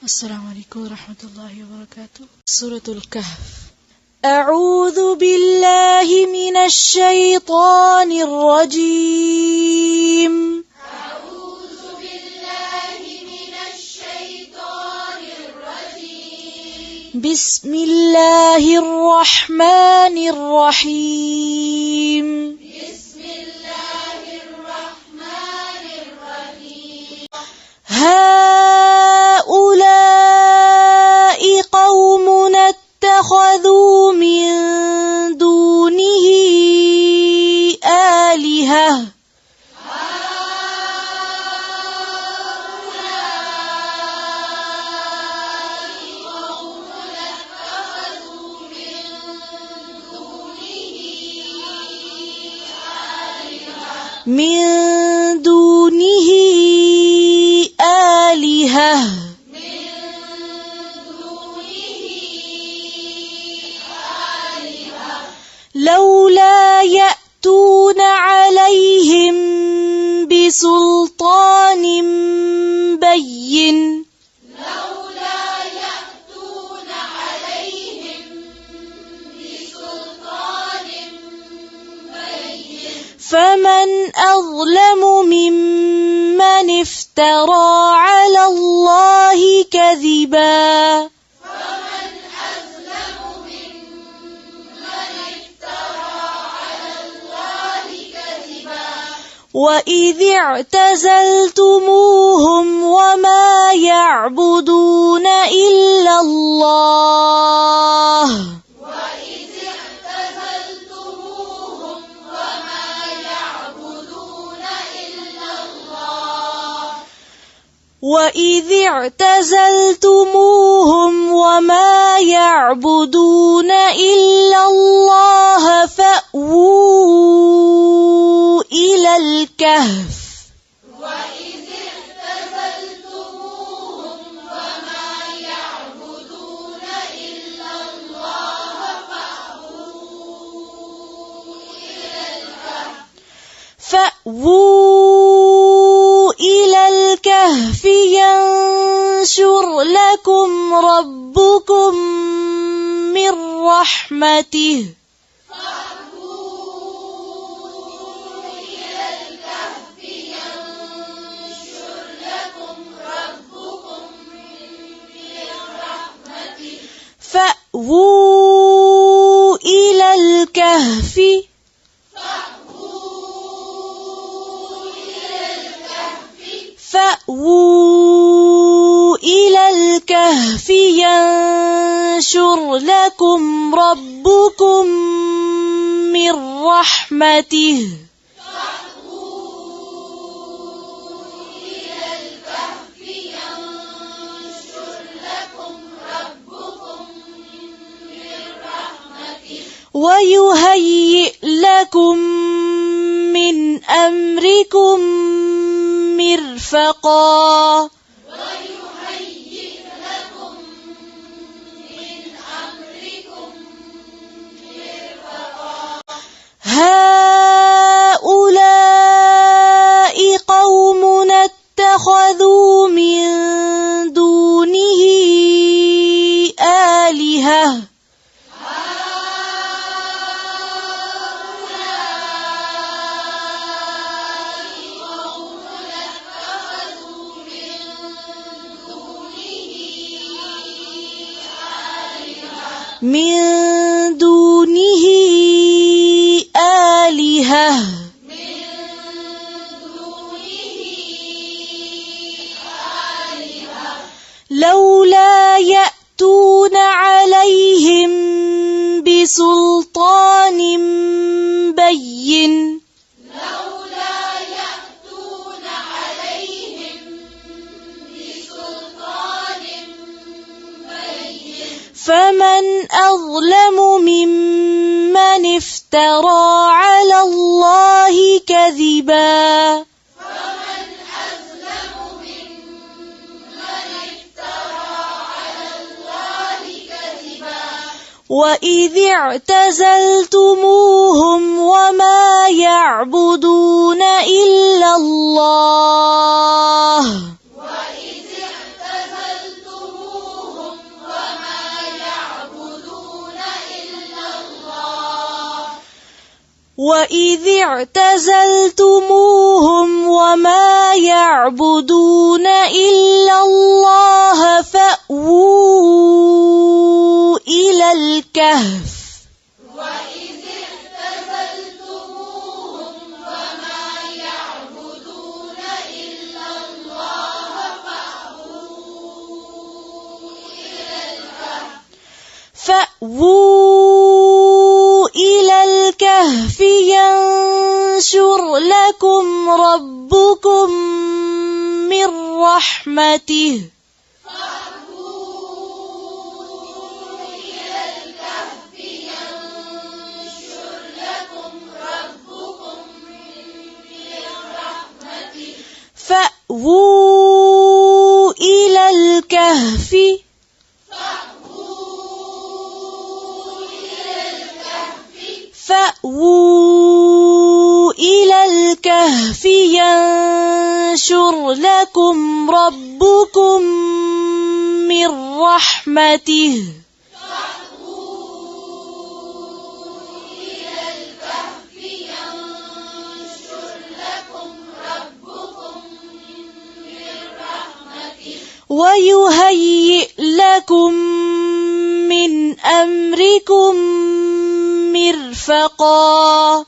السلام عليكم ورحمة الله وبركاته. سورة الكهف. أعوذ بالله من الشيطان الرجيم. أعوذ بالله من الشيطان الرجيم. بسم الله الرحمن الرحيم. بسم الله الرحمن الرحيم. هؤلاء قومنا اتخذوا من دونه آلهة من دونه آلهة لولا يأتون عليهم بسلطان بين فمن أظلم ممن افترى على الله كذبا وإذ اعتزلتموهم وما يعبدون إلا الله فأووا إلى الكهف ينشر لكم ربكم من رحمته فأووا إلى الكهف ينشر لكم ربكم من رحمته ويهيئ لكم من أمركم مرفقا هؤلاء قومنا اتخذوا من دونه آلهة من دونه آلهة لولا يأتون عليهم بسلطان بين فمن أظلم ممن افترى على الله كذبا وإذ اعتزلتموهم وما يعبدون إلا الله وإذ اعتزلتموهم وإذ اعتزلتموهم وما يعبدون إلا الله فأووا إلى الكهف وإذ اعتزلتموهم وما يعبدون إلا الله فأووا إلى الكهف ينشر لكم ربكم من رحمته فأووا إلى الكهف ينشر لكم ربكم من رحمته ويهيئ لكم من أمركم مرفقا